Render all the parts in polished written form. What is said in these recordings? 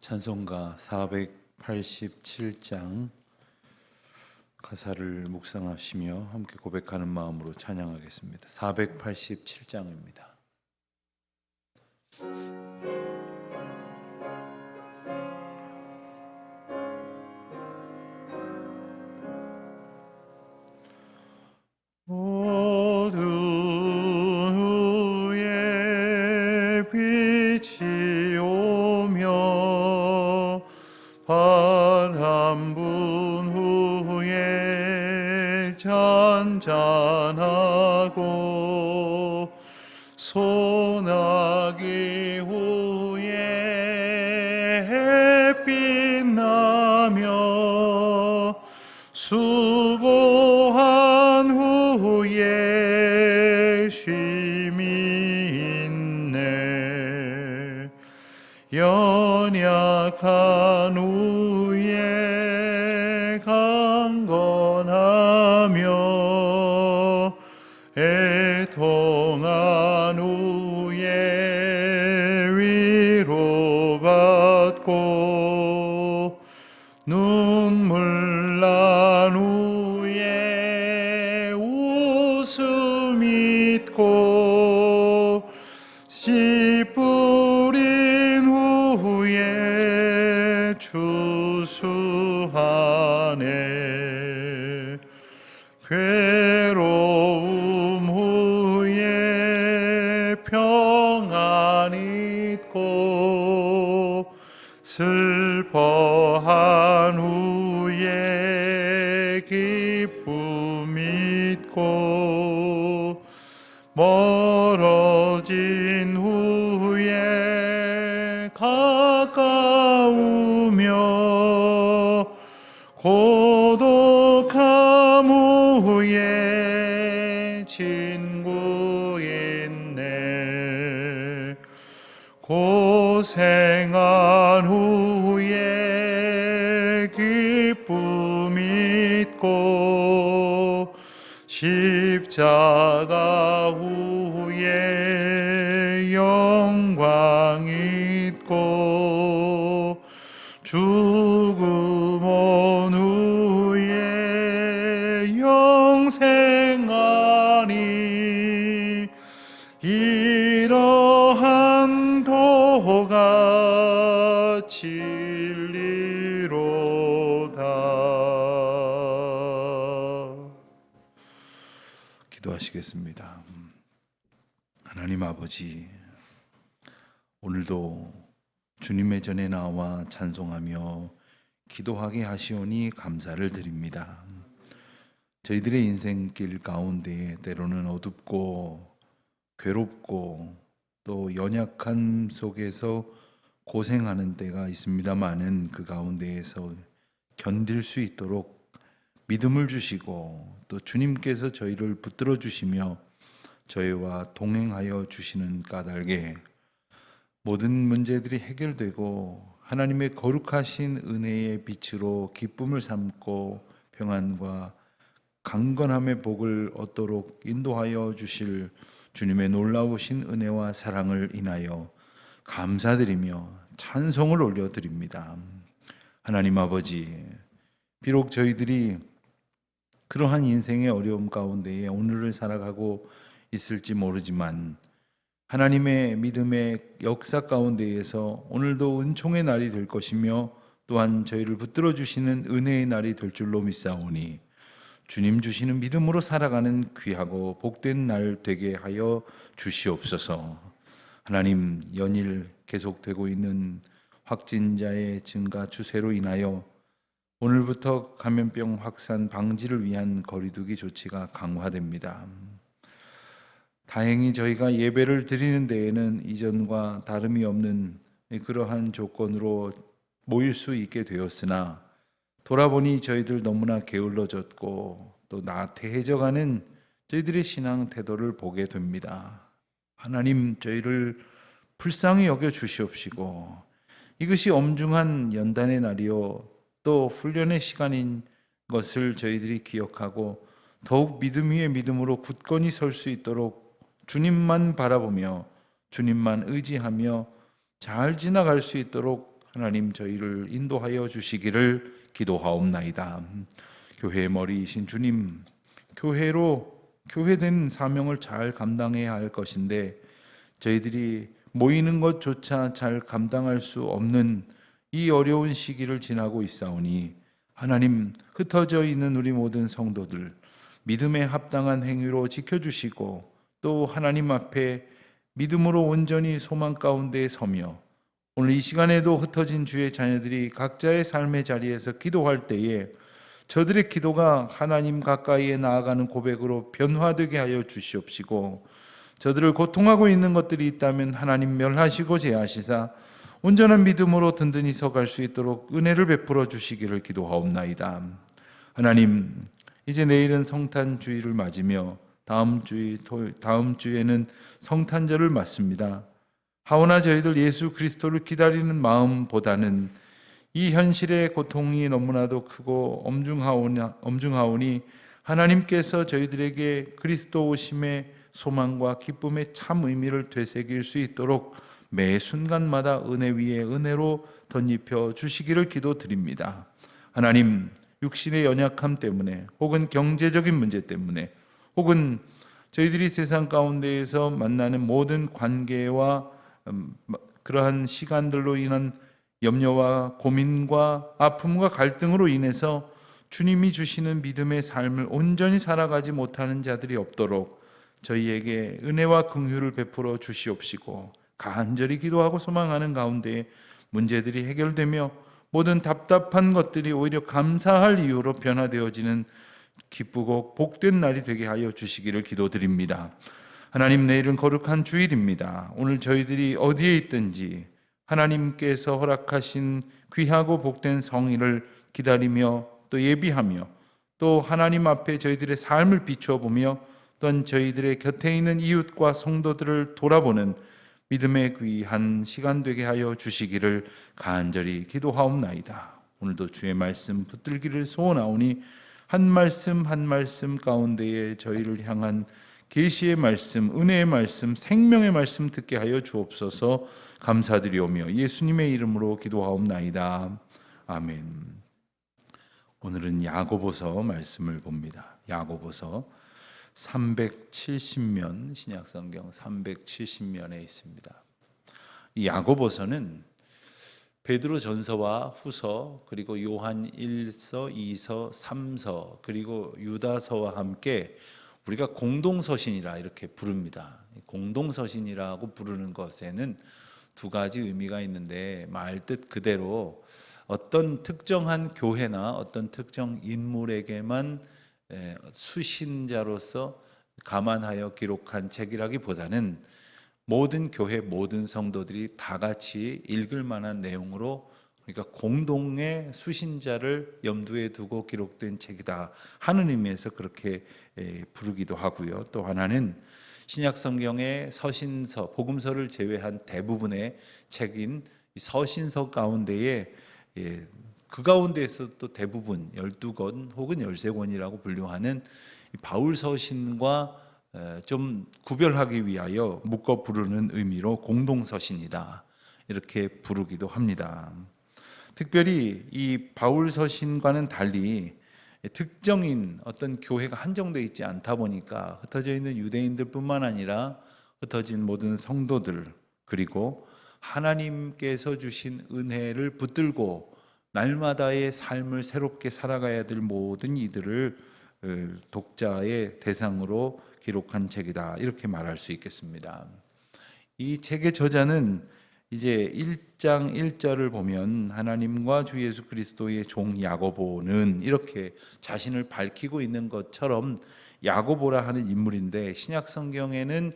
찬송가 487장 가사를 묵상하시며 함께 고백하는 마음으로 찬양하겠습니다. 487장입니다. 어두운 후에 빛이 오며 바람 분 후에 잔잔하고 소나기 후에 햇빛 나며 수고한 후에 쉼이 있네. 연약한 후에 강건하며 애통한 후에 위로받고 눈물 난 후에 웃음 있고 씨 뿌린 후에 추수하네. 괴로움 후에 평안 있고 슬퍼한 후에 기쁨 있고 멀어진 후에 가까우며 고독함 후에 친구 있네. 고생한 후에 기쁨 있고 십자가 후에 영광 있고 죽음 온 후에 영생하니 이러한 도가 진리로다. 기도하시겠습니다. 하나님 아버지, 오늘도 주님의 전에 나와 찬송하며 기도하게 하시오니 감사를 드립니다. 저희들의 인생길 가운데 때로는 어둡고 괴롭고 또 연약한 속에서 고생하는 때가 있습니다마는 그 가운데에서 견딜 수 있도록 믿음을 주시고 또 주님께서 저희를 붙들어 주시며 저희와 동행하여 주시는 까닭에 모든 문제들이 해결되고 하나님의 거룩하신 은혜의 빛으로 기쁨을 삼고 평안과 강건함의 복을 얻도록 인도하여 주실 주님의 놀라우신 은혜와 사랑을 인하여 감사드리며 찬송을 올려드립니다. 하나님 아버지, 비록 저희들이 그러한 인생의 어려움 가운데에 오늘을 살아가고 있을지 모르지만 하나님의 믿음의 역사 가운데에서 오늘도 은총의 날이 될 것이며 또한 저희를 붙들어 주시는 은혜의 날이 될 줄로 믿사오니 주님 주시는 믿음으로 살아가는 귀하고 복된 날 되게 하여 주시옵소서. 하나님, 연일 계속되고 있는 확진자의 증가 추세로 인하여 오늘부터 감염병 확산 방지를 위한 거리두기 조치가 강화됩니다. 다행히 저희가 예배를 드리는 데에는 이전과 다름이 없는 그러한 조건으로 모일 수 있게 되었으나 돌아보니 저희들 너무나 게을러졌고 또 나태해져가는 저희들의 신앙 태도를 보게 됩니다. 하나님, 저희를 불쌍히 여겨 주시옵시고 이것이 엄중한 연단의 날이요 또 훈련의 시간인 것을 저희들이 기억하고 더욱 믿음 위에 믿음으로 굳건히 설 수 있도록 주님만 바라보며 주님만 의지하며 잘 지나갈 수 있도록 하나님 저희를 인도하여 주시기를 기도하옵나이다. 교회의 머리이신 주님, 교회된 사명을 잘 감당해야 할 것인데 저희들이 모이는 것조차 잘 감당할 수 없는 이 어려운 시기를 지나고 있사오니 하나님, 흩어져 있는 우리 모든 성도들 믿음에 합당한 행위로 지켜주시고 또 하나님 앞에 믿음으로 온전히 소망 가운데 서며 오늘 이 시간에도 흩어진 주의 자녀들이 각자의 삶의 자리에서 기도할 때에 저들의 기도가 하나님 가까이에 나아가는 고백으로 변화되게 하여 주시옵시고 저들을 고통하고 있는 것들이 있다면 하나님 멸하시고 제하시사 온전한 믿음으로 든든히 서갈 수 있도록 은혜를 베풀어 주시기를 기도하옵나이다. 하나님, 이제 내일은 성탄주의를 맞으며 다음 주에는 성탄절을 맞습니다. 하오나 저희들 예수 그리스도를 기다리는 마음보다는 이 현실의 고통이 너무나도 크고 엄중하오니 하나님께서 저희들에게 그리스도 오심의 소망과 기쁨의 참 의미를 되새길 수 있도록 매 순간마다 은혜 위에 은혜로 덧입혀 주시기를 기도드립니다. 하나님, 육신의 연약함 때문에 혹은 경제적인 문제 때문에 혹은 저희들이 세상 가운데에서 만나는 모든 관계와 그러한 시간들로 인한 염려와 고민과 아픔과 갈등으로 인해서 주님이 주시는 믿음의 삶을 온전히 살아가지 못하는 자들이 없도록 저희에게 은혜와 긍휼을 베풀어 주시옵시고 간절히 기도하고 소망하는 가운데 문제들이 해결되며 모든 답답한 것들이 오히려 감사할 이유로 변화되어지는 기쁘고 복된 날이 되게 하여 주시기를 기도드립니다. 하나님, 내일은 거룩한 주일입니다. 오늘 저희들이 어디에 있든지 하나님께서 허락하신 귀하고 복된 성일을 기다리며 또 예비하며 또 하나님 앞에 저희들의 삶을 비추어 보며 또한 저희들의 곁에 있는 이웃과 성도들을 돌아보는 믿음의 귀한 시간 되게 하여 주시기를 간절히 기도하옵나이다. 오늘도 주의 말씀 붙들기를 소원하오니 한 말씀 한 말씀 가운데에 저희를 향한 계시의 말씀, 은혜의 말씀, 생명의 말씀 듣게 하여 주옵소서. 감사드리오며 예수님의 이름으로 기도하옵나이다. 아멘. 오늘은 야고보서 말씀을 봅니다. 야고보서 370면, 신약성경 370면에 있습니다. 이 야고보서는 베드로 전서와 후서, 그리고 요한 1서, 2서, 3서, 그리고 유다서와 함께 우리가 공동서신이라 이렇게 부릅니다. 공동서신이라고 부르는 것에는 두 가지 의미가 있는데, 말뜻 그대로 어떤 특정한 교회나 어떤 특정 인물에게만 수신자로서 감안하여 기록한 책이라기보다는 모든 교회, 모든 성도들이 다 같이 읽을 만한 내용으로, 그러니까 공동의 수신자를 염두에 두고 기록된 책이다 하는 의미에서 그렇게 부르기도 하고요. 또 하나는 신약 성경의 서신서, 복음서를 제외한 대부분의 책인 서신서 가운데에 그 가운데에서 또 대부분 12권 혹은 13권이라고 분류하는 바울 서신과 좀 구별하기 위하여 묶어 부르는 의미로 공동서신이다 이렇게 부르기도 합니다. 특별히 이 바울 서신과는 달리 특정인 어떤 교회가 한정되어 있지 않다 보니까 흩어져 있는 유대인들뿐만 아니라 흩어진 모든 성도들, 그리고 하나님께서 주신 은혜를 붙들고 날마다의 삶을 새롭게 살아가야 될 모든 이들을 독자의 대상으로 기록한 책이다 이렇게 말할 수 있겠습니다. 이 책의 저자는 이제 1장 1절을 보면 하나님과 주 예수 그리스도의 종 야고보는 이렇게 자신을 밝히고 있는 것처럼 야고보라 하는 인물인데, 신약 성경에는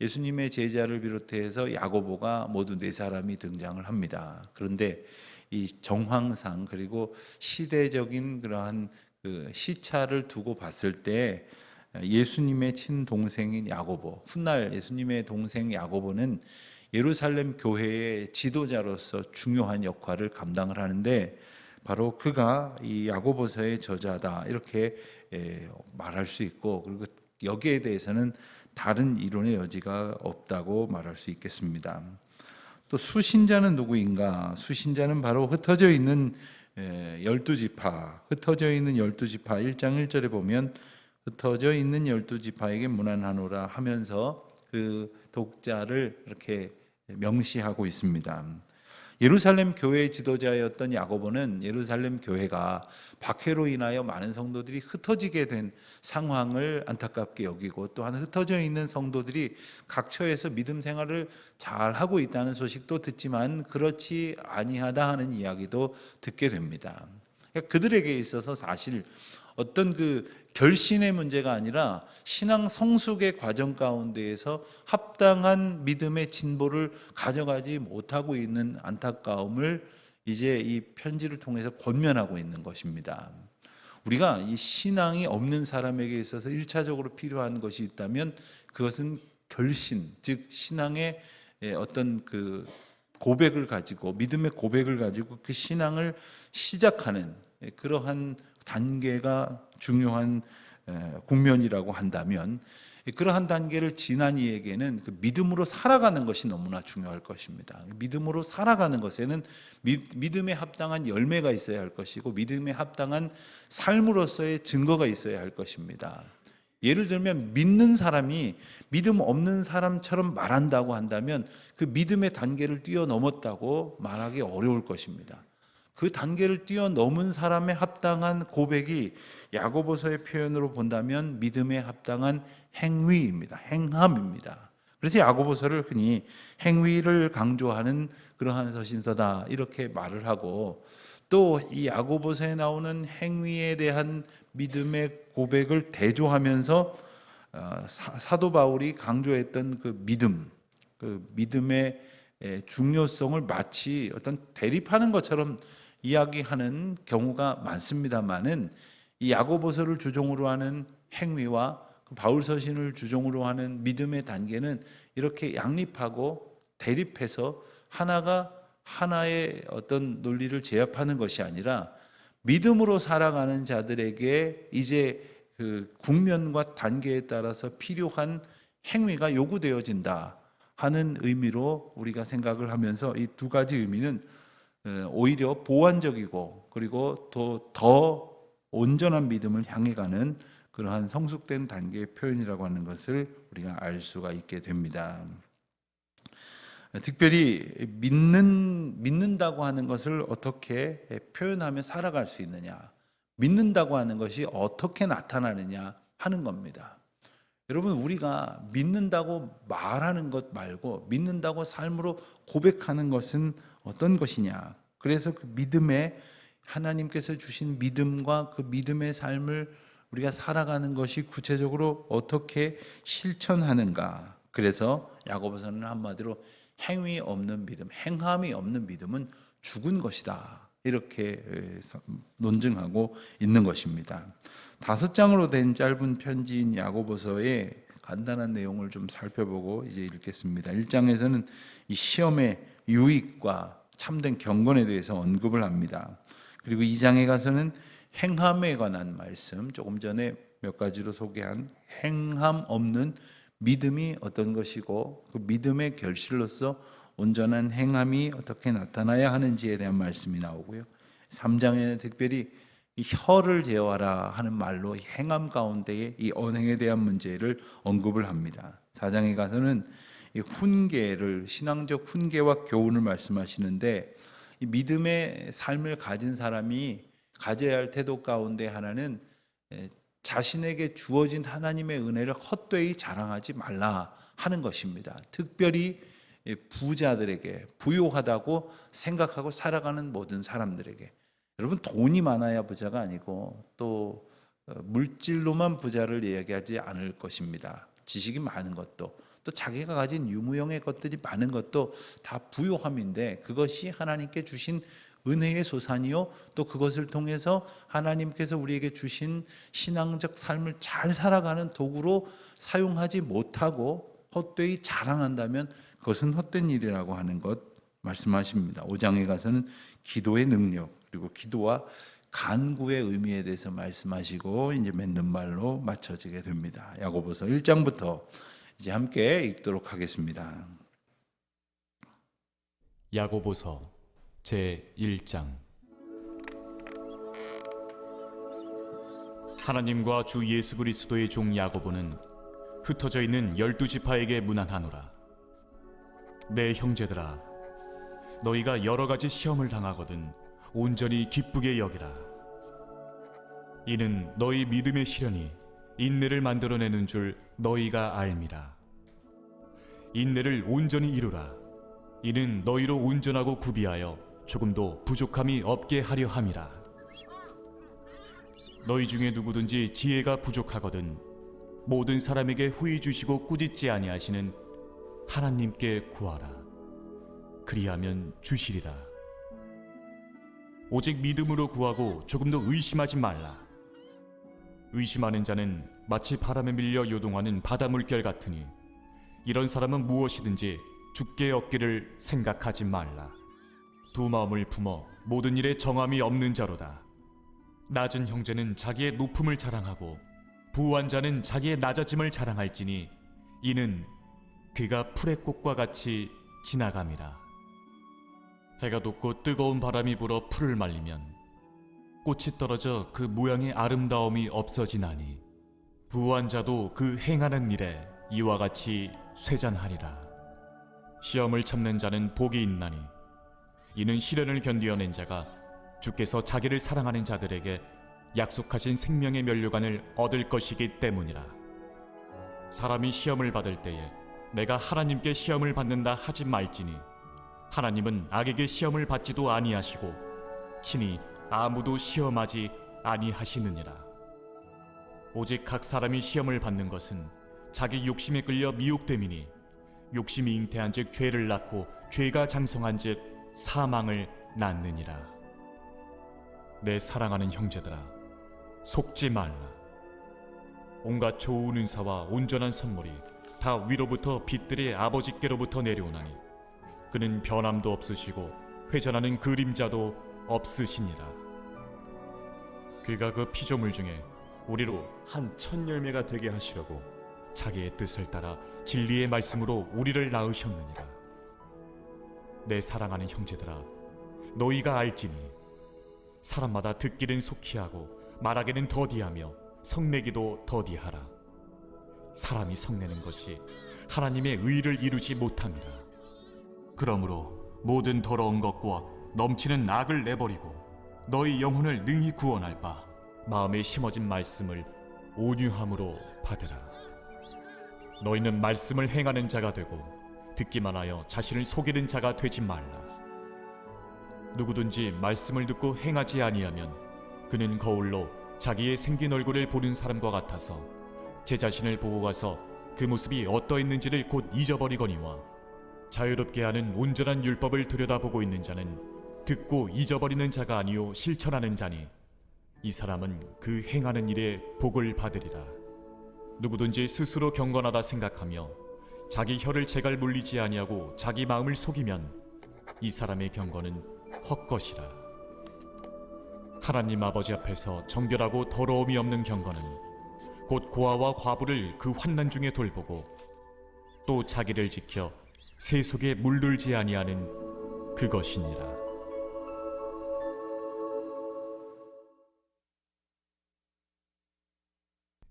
예수님의 제자를 비롯해서 야고보가 모두 4사람이 등장을 합니다. 그런데 이 정황상 그리고 시대적인 그러한 그 시차를 두고 봤을 때 예수님의 친동생인 야고보, 훗날 예수님의 동생 야고보는 예루살렘 교회의 지도자로서 중요한 역할을 감당을 하는데, 바로 그가 이 야고보서의 저자다 이렇게 말할 수 있고, 그리고 여기에 대해서는 다른 이론의 여지가 없다고 말할 수 있겠습니다. 또 수신자는 누구인가? 수신자는 바로 흩어져 있는 12지파, 흩어져 있는 12지파 1장 1절에 보면 흩어져 있는 12지파에게 문안하노라 하면서 그 독자를 이렇게 명시하고 있습니다. 예루살렘 교회의 지도자였던 야고보는 예루살렘 교회가 박해로 인하여 많은 성도들이 흩어지게 된 상황을 안타깝게 여기고, 또한 흩어져 있는 성도들이 각처에서 믿음 생활을 잘 하고 있다는 소식도 듣지만 그렇지 아니하다 하는 이야기도 듣게 됩니다. 그들에게 있어서 사실 어떤 그 결신의 문제가 아니라 신앙 성숙의 과정 가운데에서 합당한 믿음의 진보를 가져가지 못하고 있는 안타까움을 이제 이 편지를 통해서 권면하고 있는 것입니다. 우리가 이 신앙이 없는 사람에게 있어서 1차적으로 필요한 것이 있다면 그것은 결신, 즉 신앙의 어떤 그 고백을 가지고, 믿음의 고백을 가지고 그 신앙을 시작하는 그러한 단계가 중요한 국면이라고 한다면, 그러한 단계를 지난 이에게는 그 믿음으로 살아가는 것이 너무나 중요할 것입니다. 믿음으로 살아가는 것에는 믿음에 합당한 열매가 있어야 할 것이고, 믿음에 합당한 삶으로서의 증거가 있어야 할 것입니다. 예를 들면 믿는 사람이 믿음 없는 사람처럼 말한다고 한다면 그 믿음의 단계를 뛰어넘었다고 말하기 어려울 것입니다. 그 단계를 뛰어넘은 사람의 합당한 고백이 야고보서의 표현으로 본다면 믿음에 합당한 행위입니다. 행함입니다. 그래서 야고보서를 흔히 행위를 강조하는 그러한 서신서다 이렇게 말을 하고, 또 이 야고보서에 나오는 행위에 대한 믿음의 고백을 대조하면서 사도 바울이 강조했던 그 믿음의 중요성을 마치 어떤 대립하는 것처럼 이야기하는 경우가 많습니다만은, 이 야고보서를 주종으로 하는 행위와 그 바울 서신을 주종으로 하는 믿음의 단계는 이렇게 양립하고 대립해서 하나가 하나의 어떤 논리를 제압하는 것이 아니라 믿음으로 살아가는 자들에게 이제 그 국면과 단계에 따라서 필요한 행위가 요구되어진다 하는 의미로 우리가 생각을 하면서, 이 두 가지 의미는 오히려 보완적이고 그리고 또 더 온전한 믿음을 향해 가는 그러한 성숙된 단계의 표현이라고 하는 것을 우리가 알 수가 있게 됩니다. 특별히 믿는다고 하는 것을 어떻게 표현하며 살아갈 수 있느냐, 믿는다고 하는 것이 어떻게 나타나느냐 하는 겁니다. 여러분, 우리가 믿는다고 말하는 것 말고 믿는다고 삶으로 고백하는 것은 어떤 것이냐. 그래서 그 믿음에 하나님께서 주신 믿음과 그 믿음의 삶을 우리가 살아가는 것이 구체적으로 어떻게 실천하는가. 그래서 야고보서는 한마디로 행위 없는 믿음, 행함이 없는 믿음은 죽은 것이다 이렇게 논증하고 있는 것입니다. 5장으로 된 짧은 편지인 야고보서의 간단한 내용을 좀 살펴보고 이제 읽겠습니다. 1장에서는 이 시험의 유익과 참된 경건에 대해서 언급을 합니다. 그리고 2장에 가서는 행함에 관한 말씀, 조금 전에 몇 가지로 소개한 행함 없는 믿음이 어떤 것이고 그 믿음의 결실로서 온전한 행함이 어떻게 나타나야 하는지에 대한 말씀이 나오고요. 3장에는 특별히 이 혀를 제어하라 하는 말로 행함 가운데에 이 언행에 대한 문제를 언급을 합니다. 4장에 가서는 이 훈계를, 신앙적 훈계와 교훈을 말씀하시는데, 이 믿음의 삶을 가진 사람이 가져야 할 태도 가운데 하나는 자신에게 주어진 하나님의 은혜를 헛되이 자랑하지 말라 하는 것입니다. 특별히 부자들에게, 부유하다고 생각하고 살아가는 모든 사람들에게. 여러분, 돈이 많아야 부자가 아니고 또 물질로만 부자를 이야기하지 않을 것입니다. 지식이 많은 것도, 또 자기가 가진 유무형의 것들이 많은 것도 다 부요함인데, 그것이 하나님께 주신 은혜의 소산이요, 또 그것을 통해서 하나님께서 우리에게 주신 신앙적 삶을 잘 살아가는 도구로 사용하지 못하고 헛되이 자랑한다면 그것은 헛된 일이라고 하는 것 말씀하십니다. 5장에 가서는 기도의 능력, 그리고 기도와 간구의 의미에 대해서 말씀하시고 이제 맺는 말로 맞춰지게 됩니다. 야고보서 1장부터 이제 함께 읽도록 하겠습니다. 야고보서 제1장. 하나님과 주 예수 그리스도의 종 야고보는 흩어져 있는 12지파에게 문안하노라. 내 형제들아, 너희가 여러 가지 시험을 당하거든 온전히 기쁘게 여기라. 이는 너희 믿음의 시련이 인내를 만들어내는 줄 너희가 알미라. 인내를 온전히 이루라. 이는 너희로 온전하고 구비하여 조금도 부족함이 없게 하려 함이라. 너희 중에 누구든지 지혜가 부족하거든 모든 사람에게 후히 주시고 꾸짖지 아니하시는 하나님께 구하라. 그리하면 주시리라. 오직 믿음으로 구하고 조금도 의심하지 말라. 의심하는 자는 마치 바람에 밀려 요동하는 바다 물결 같으니 이런 사람은 무엇이든지 죽게 얻기를 생각하지 말라. 두 마음을 품어 모든 일에 정함이 없는 자로다. 낮은 형제는 자기의 높음을 자랑하고 부한 자는 자기의 낮아짐을 자랑할지니 이는 그가 풀의 꽃과 같이 지나감이라. 해가 돋고 뜨거운 바람이 불어 풀을 말리면 꽃이 떨어져 그 모양의 아름다움이 없어지나니 부한 자도 그 행하는 일에 이와 같이 쇠잔하리라. 시험을 참는 자는 복이 있나니 이는 시련을 견디어낸 자가 주께서 자기를 사랑하는 자들에게 약속하신 생명의 면류관을 얻을 것이기 때문이라. 사람이 시험을 받을 때에 내가 하나님께 시험을 받는다 하지 말지니 하나님은 악에게 시험을 받지도 아니하시고 친히 아무도 시험하지 아니하시느니라. 오직 각 사람이 시험을 받는 것은 자기 욕심에 끌려 미혹됨이니 욕심이 잉태한즉 죄를 낳고 죄가 장성한즉 사망을 낳느니라. 내 사랑하는 형제들아, 속지 말라. 온갖 좋은 은사와 온전한 선물이 다 위로부터 빛들의 아버지께로부터 내려오나니 그는 변함도 없으시고 회전하는 그림자도 없으시니라. 그가 그 피조물 중에 우리로 한 첫 열매가 되게 하시려고 자기의 뜻을 따라 진리의 말씀으로 우리를 낳으셨느니라. 내 사랑하는 형제들아, 너희가 알지니 사람마다 듣기는 속히 하고 말하기는 더디하며 성내기도 더디하라. 사람이 성내는 것이 하나님의 의를 이루지 못함이라. 그러므로 모든 더러운 것과 넘치는 악을 내버리고 너희 영혼을 능히 구원할 바 마음에 심어진 말씀을 온유함으로 받으라. 너희는 말씀을 행하는 자가 되고 듣기만 하여 자신을 속이는 자가 되지 말라. 누구든지 말씀을 듣고 행하지 아니하면 그는 거울로 자기의 생긴 얼굴을 보는 사람과 같아서 제 자신을 보고 가서 그 모습이 어떠했는지를 곧 잊어버리거니와 자유롭게 하는 온전한 율법을 들여다보고 있는 자는 듣고 잊어버리는 자가 아니요 실천하는 자니 이 사람은 그 행하는 일에 복을 받으리라. 누구든지 스스로 경건하다 생각하며 자기 혀를 제갈 물리지 아니하고 자기 마음을 속이면 이 사람의 경건은 헛것이라. 하나님 아버지 앞에서 정결하고 더러움이 없는 경건은 곧 고아와 과부를 그 환난 중에 돌보고 또 자기를 지켜 새 속에 물들지 아니하는 그것이니라.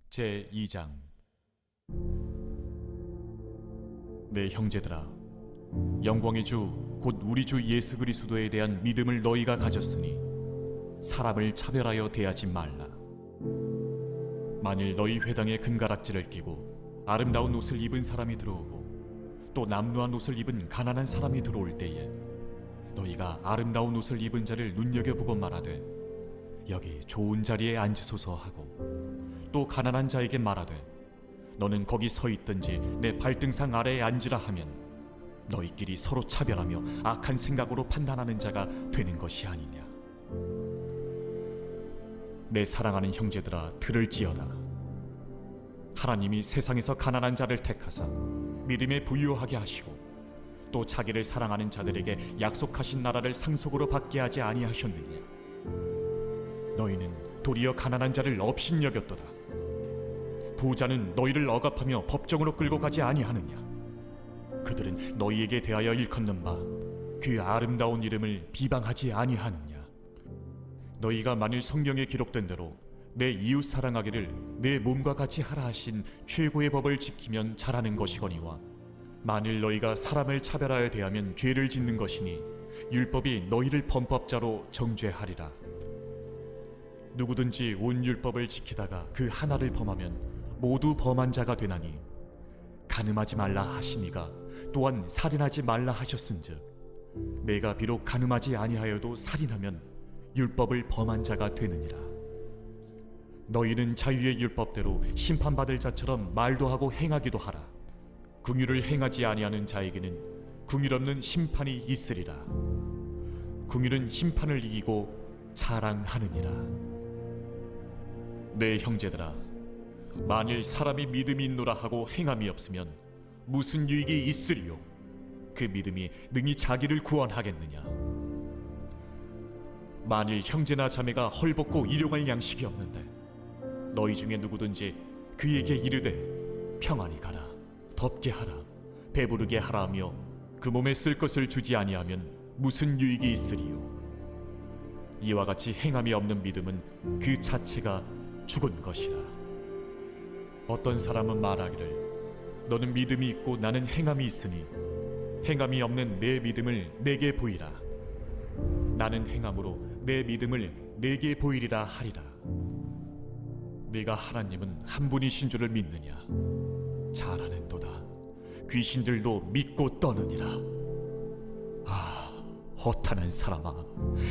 제2장. 내 형제들아, 영광의 주 곧 우리 주 예수 그리스도에 대한 믿음을 너희가 가졌으니 사람을 차별하여 대하지 말라. 만일 너희 회당에 금가락지를 끼고 아름다운 옷을 입은 사람이 들어오고 또 남루한 옷을 입은 가난한 사람이 들어올 때에 너희가 아름다운 옷을 입은 자를 눈여겨보고 말하되 여기 좋은 자리에 앉으소서 하고 또 가난한 자에게 말하되 너는 거기 서 있든지 내 발등상 아래에 앉으라 하면 너희끼리 서로 차별하며 악한 생각으로 판단하는 자가 되는 것이 아니냐. 내 사랑하는 형제들아, 들을지어다. 하나님이 세상에서 가난한 자를 택하사 믿음에 부유하게 하시고 또 자기를 사랑하는 자들에게 약속하신 나라를 상속으로 받게 하지 아니하셨느냐. 너희는 도리어 가난한 자를 업신여겼도다. 부자는 너희를 억압하며 법정으로 끌고 가지 아니하느냐. 그들은 너희에게 대하여 일컫는 바 그 아름다운 이름을 비방하지 아니하느냐? 너희가 만일 성경에 기록된 대로 내 이웃 사랑하기를 내 몸과 같이 하라 하신 최고의 법을 지키면 잘하는 것이거니와, 만일 너희가 사람을 차별하여 대하면 죄를 짓는 것이니 율법이 너희를 범법자로 정죄하리라. 누구든지 온 율법을 지키다가 그 하나를 범하면 모두 범한 자가 되나니, 간음하지 말라 하시니가 또한 살인하지 말라 하셨은즉 내가 비록 간음하지 아니하여도 살인하면 율법을 범한 자가 되느니라. 너희는 자유의 율법대로 심판받을 자처럼 말도 하고 행하기도 하라. 긍휼을 행하지 아니하는 자에게는 긍휼 없는 심판이 있으리라. 긍휼은 심판을 이기고 자랑하느니라. 내 형제들아, 만일 사람이 믿음이 있노라 하고 행함이 없으면 무슨 유익이 있으리요? 그 믿음이 능히 자기를 구원하겠느냐? 만일 형제나 자매가 헐벗고 일용할 양식이 없는데 너희 중에 누구든지 그에게 이르되 평안히 가라, 덥게 하라, 배부르게 하라 하며 그 몸에 쓸 것을 주지 아니하면 무슨 유익이 있으리요? 이와 같이 행함이 없는 믿음은 그 자체가 죽은 것이라. 어떤 사람은 말하기를 너는 믿음이 있고 나는 행함이 있으니 행함이 없는 내 믿음을 내게 보이라. 나는 행함으로 내 믿음을 내게 보이리라 하리라. 네가 하나님은 한 분이신 줄을 믿느냐? 잘하는도다. 귀신들도 믿고 떠느니라. 아, 허탄한 사람아,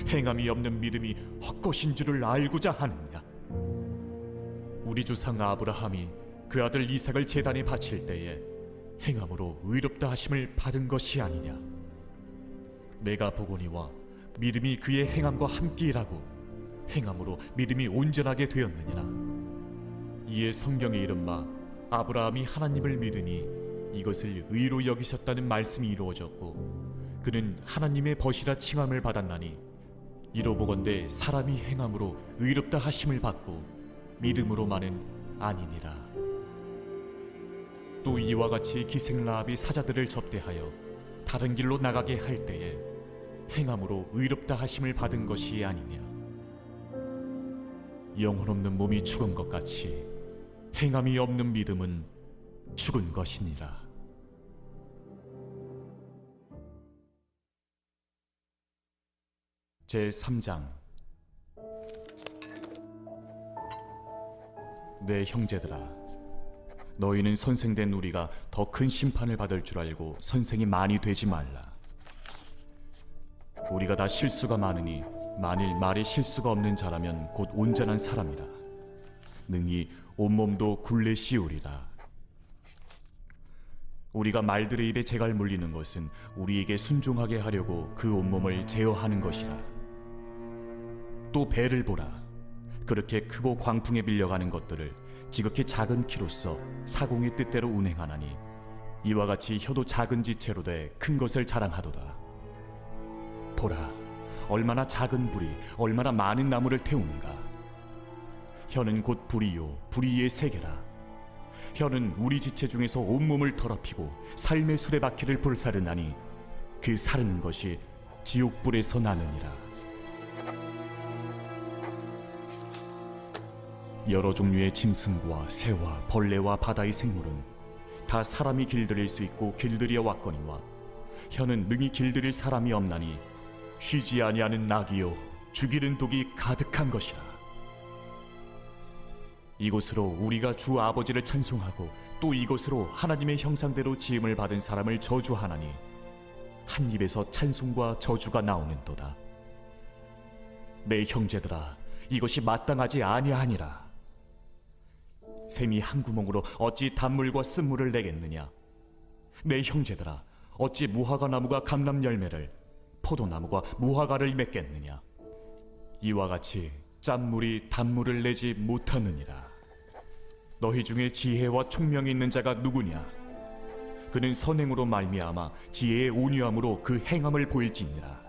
행함이 없는 믿음이 헛것인 줄을 알고자 하느냐? 우리 조상 아브라함이 그 아들 이삭을 제단에 바칠 때에 행함으로 의롭다 하심을 받은 것이 아니냐? 내가 보거니와 믿음이 그의 행함과 함께 일하고 행함으로 믿음이 온전하게 되었느니라. 이에 성경에 이른 바 아브라함이 하나님을 믿으니 이것을 의로 여기셨다는 말씀이 이루어졌고, 그는 하나님의 벗이라 칭함을 받았나니 이로 보건대 사람이 행함으로 의롭다 하심을 받고 믿음으로만은 아니니라. 또 이와 같이 기생 라합이 사자들을 접대하여 다른 길로 나가게 할 때에 행함으로 의롭다 하심을 받은 것이 아니냐? 영혼 없는 몸이 죽은 것 같이 행함이 없는 믿음은 죽은 것이니라. 제3장. 내 형제들아, 너희는 선생된 우리가 더 큰 심판을 받을 줄 알고 선생이 많이 되지 말라. 우리가 다 실수가 많으니 만일 말에 실수가 없는 자라면 곧 온전한 사람이라. 능히 온몸도 굴레 씌우리라. 우리가 말들의 입에 재갈 물리는 것은 우리에게 순종하게 하려고 그 온몸을 제어하는 것이라. 또 배를 보라. 그렇게 크고 광풍에 밀려가는 것들을 지극히 작은 키로서 사공의 뜻대로 운행하나니 이와 같이 혀도 작은 지체로 돼 큰 것을 자랑하도다. 보라, 얼마나 작은 불이 얼마나 많은 나무를 태우는가. 혀는 곧 불이요 불이의 세계라. 혀는 우리 지체 중에서 온몸을 더럽히고 삶의 수레바퀴를 불사르나니 그 사르는 것이 지옥불에서 나느니라. 여러 종류의 짐승과 새와 벌레와 바다의 생물은 다 사람이 길들일 수 있고 길들여 왔거니와 혀는 능히 길들일 사람이 없나니 쉬지 아니하는 낙이요 죽이는 독이 가득한 것이라. 이곳으로 우리가 주 아버지를 찬송하고 또 이곳으로 하나님의 형상대로 지음을 받은 사람을 저주하나니 한 입에서 찬송과 저주가 나오는도다. 내 형제들아, 이것이 마땅하지 아니하니라. 샘이 한 구멍으로 어찌 단물과 쓴물을 내겠느냐? 내 형제들아, 어찌 무화과 나무가 감람 열매를, 포도나무가 무화과를 맺겠느냐? 이와 같이 짠물이 단물을 내지 못하느니라. 너희 중에 지혜와 총명이 있는 자가 누구냐? 그는 선행으로 말미암아 지혜의 온유함으로 그 행함을 보일지니라.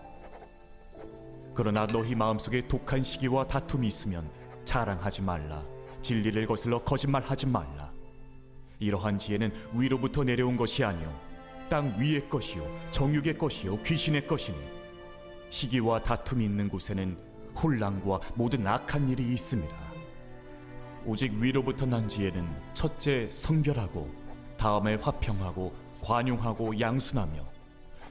그러나 너희 마음속에 독한 시기와 다툼이 있으면 자랑하지 말라. 진리를 거슬러 거짓말하지 말라. 이러한 지혜는 위로부터 내려온 것이 아니요 땅 위의 것이요 정욕의 것이요 귀신의 것이니 시기와 다툼이 있는 곳에는 혼란과 모든 악한 일이 있습니다. 오직 위로부터 난 지혜는 첫째 성결하고 다음에 화평하고 관용하고 양순하며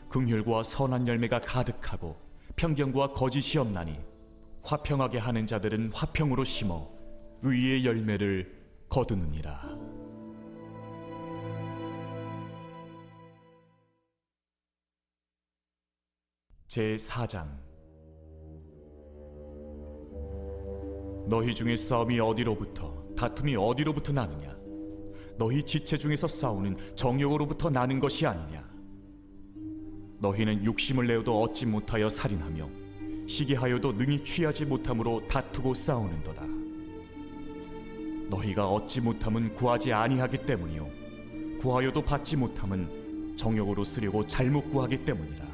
긍휼과 선한 열매가 가득하고 편견과 거짓이 없나니 화평하게 하는 자들은 화평으로 심어 의의 열매를 거두느니라. 제4장. 너희 중에 싸움이 어디로부터 다툼이 어디로부터 나느냐? 너희 지체 중에서 싸우는 정욕으로부터 나는 것이 아니냐? 너희는 욕심을 내어도 얻지 못하여 살인하며 시기하여도 능히 취하지 못함으로 다투고 싸우는도다. 너희가 얻지 못함은 구하지 아니하기 때문이요 구하여도 받지 못함은 정욕으로 쓰려고 잘못 구하기 때문이라.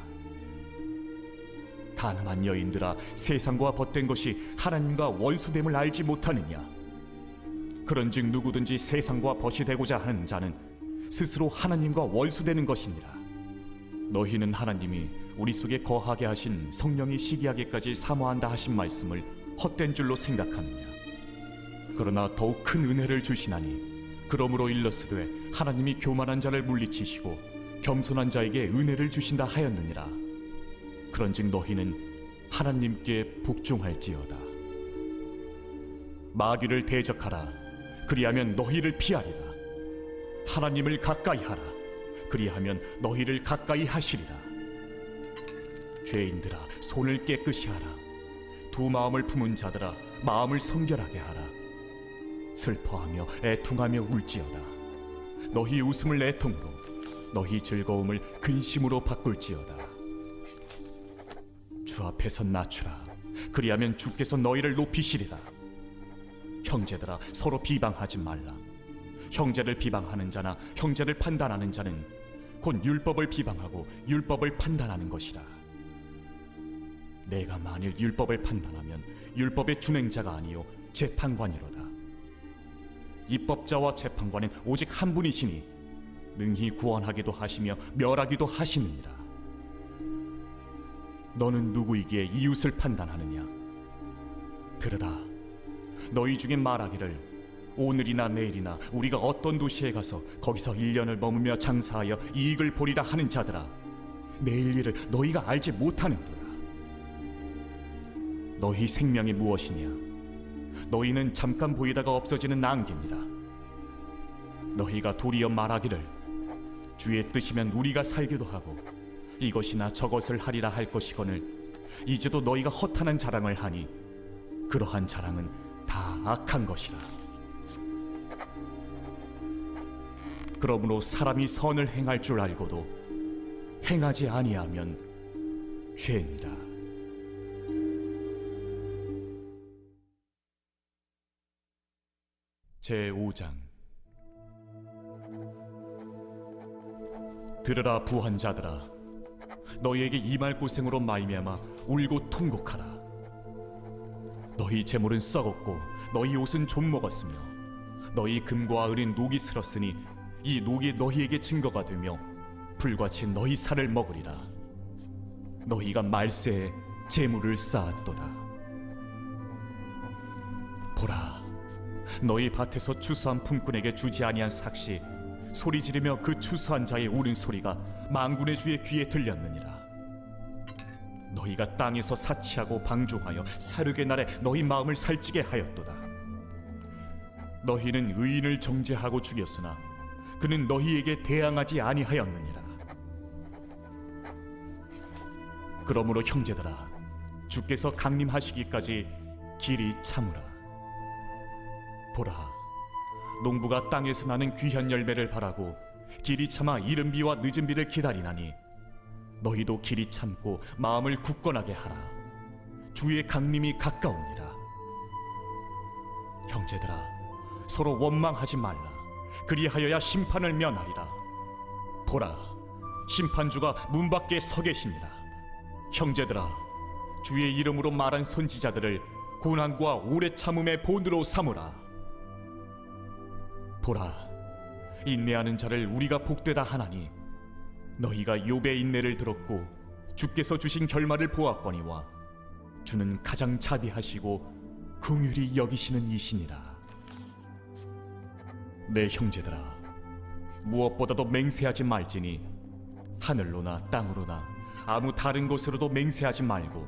가늠한 여인들아, 세상과 벗된 것이 하나님과 원수됨을 알지 못하느냐? 그런즉 누구든지 세상과 벗이 되고자 하는 자는 스스로 하나님과 원수되는 것이니라. 너희는 하나님이 우리 속에 거하게 하신 성령이 시기하기까지 사모한다 하신 말씀을 헛된 줄로 생각하느냐? 그러나 더욱 큰 은혜를 주시나니 그러므로 일렀으되 하나님이 교만한 자를 물리치시고 겸손한 자에게 은혜를 주신다 하였느니라. 그런즉 너희는 하나님께 복종할지어다. 마귀를 대적하라. 그리하면 너희를 피하리라. 하나님을 가까이 하라. 그리하면 너희를 가까이 하시리라. 죄인들아, 손을 깨끗이 하라. 두 마음을 품은 자들아, 마음을 성결하게 하라. 슬퍼하며 애통하며 울지어다. 너희 웃음을 애통으로, 너희 즐거움을 근심으로 바꿀지어다. 주 앞에서 낮추라. 그리하면 주께서 너희를 높이시리라. 형제들아, 서로 비방하지 말라. 형제를 비방하는 자나 형제를 판단하는 자는 곧 율법을 비방하고 율법을 판단하는 것이라. 내가 만일 율법을 판단하면 율법의 준행자가 아니요 재판관이로다. 입법자와 재판관은 오직 한 분이시니 능히 구원하기도 하시며 멸하기도 하시느니라. 너는 누구이기에 이웃을 판단하느냐? 들으라. 너희 중에 말하기를 오늘이나 내일이나 우리가 어떤 도시에 가서 거기서 1년을 머무며 장사하여 이익을 보리라 하는 자들아, 내일 일을 너희가 알지 못하는도다. 너희 생명이 무엇이냐? 너희는 잠깐 보이다가 없어지는 안개니라. 너희가 도리어 말하기를 주의 뜻이면 우리가 살기도 하고 이것이나 저것을 하리라 할 것이거늘 이제도 너희가 허탄한 자랑을 하니 그러한 자랑은 다 악한 것이라. 그러므로 사람이 선을 행할 줄 알고도 행하지 아니하면 죄니라. 제5장. 들으라 부한 자들아, 너희에게 임할 고생으로 말미암아 울고 통곡하라. 너희 재물은 썩었고 너희 옷은 좀 먹었으며 너희 금과 은은 녹이 슬었으니 이 녹이 너희에게 증거가 되며 불같이 너희 살을 먹으리라. 너희가 말세에 재물을 쌓았도다. 보라, 너희 밭에서 추수한 품꾼에게 주지 아니한 삭시 소리 지르며 그 추수한 자의 우는 소리가 만군의 주의 귀에 들렸느니라. 너희가 땅에서 사치하고 방종하여 사륙의 날에 너희 마음을 살찌게 하였도다. 너희는 의인을 정죄하고 죽였으나 그는 너희에게 대항하지 아니하였느니라. 그러므로 형제들아, 주께서 강림하시기까지 길이 참으라. 보라, 농부가 땅에서 나는 귀한 열매를 바라고 길이 참아 이른 비와 늦은 비를 기다리나니 너희도 길이 참고 마음을 굳건하게 하라. 주의 강림이 가까우니라. 형제들아, 서로 원망하지 말라. 그리하여야 심판을 면하리라. 보라, 심판주가 문 밖에 서 계시니라. 형제들아, 주의 이름으로 말한 선지자들을 고난과 오래 참음의 본으로 삼으라. 보라, 인내하는 자를 우리가 복되다 하나니 너희가 욥의 인내를 들었고 주께서 주신 결말을 보았거니와 주는 가장 자비하시고 긍휼히 여기시는 이시니라. 내 형제들아, 무엇보다도 맹세하지 말지니 하늘로나 땅으로나 아무 다른 곳으로도 맹세하지 말고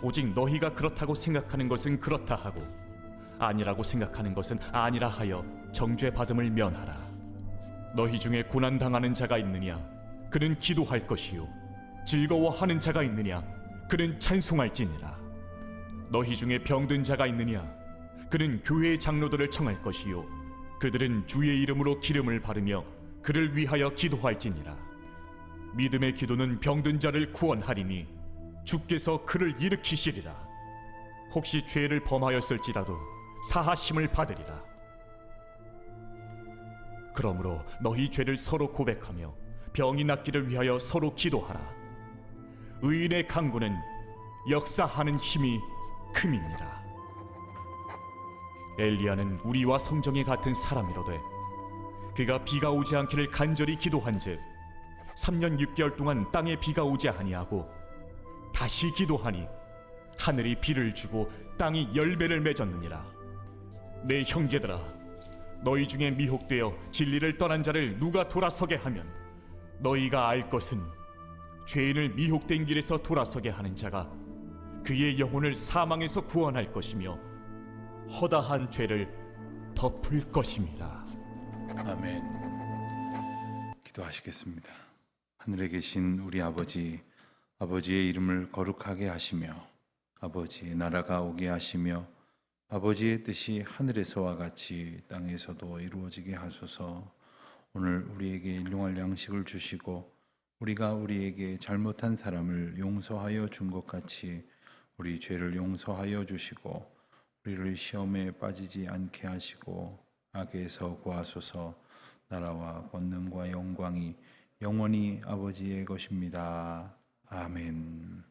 오직 너희가 그렇다고 생각하는 것은 그렇다 하고 아니라고 생각하는 것은 아니라 하여 정죄 받음을 면하라. 너희 중에 고난 당하는 자가 있느냐? 그는 기도할 것이요. 즐거워하는 자가 있느냐? 그는 찬송할지니라. 너희 중에 병든 자가 있느냐? 그는 교회의 장로들을 청할 것이요. 그들은 주의 이름으로 기름을 바르며 그를 위하여 기도할지니라. 믿음의 기도는 병든 자를 구원하리니 주께서 그를 일으키시리라. 혹시 죄를 범하였을지라도 사하심을 받으리라. 그러므로 너희 죄를 서로 고백하며 병이 낫기를 위하여 서로 기도하라. 의인의 강구는 역사하는 힘이 큼이니라. 엘리야는 우리와 성정이 같은 사람이로되 그가 비가 오지 않기를 간절히 기도한즉 3년 6개월 동안 땅에 비가 오지 아니하고 다시 기도하니 하늘이 비를 주고 땅이 열매를 맺었느니라. 내 형제들아, 너희 중에 미혹되어 진리를 떠난 자를 누가 돌아서게 하면 너희가 알 것은 죄인을 미혹된 길에서 돌아서게 하는 자가 그의 영혼을 사망에서 구원할 것이며 허다한 죄를 덮을 것임이라. 아멘. 기도하시겠습니다. 하늘에 계신 우리 아버지, 아버지의 이름을 거룩하게 하시며 아버지의 나라가 오게 하시며 아버지의 뜻이 하늘에서와 같이 땅에서도 이루어지게 하소서. 오늘 우리에게 일용할 양식을 주시고 우리가 우리에게 잘못한 사람을 용서하여 준 것 같이 우리 죄를 용서하여 주시고 우리를 시험에 빠지지 않게 하시고 악에서 구하소서. 나라와 권능과 영광이 영원히 아버지의 것입니다. 아멘.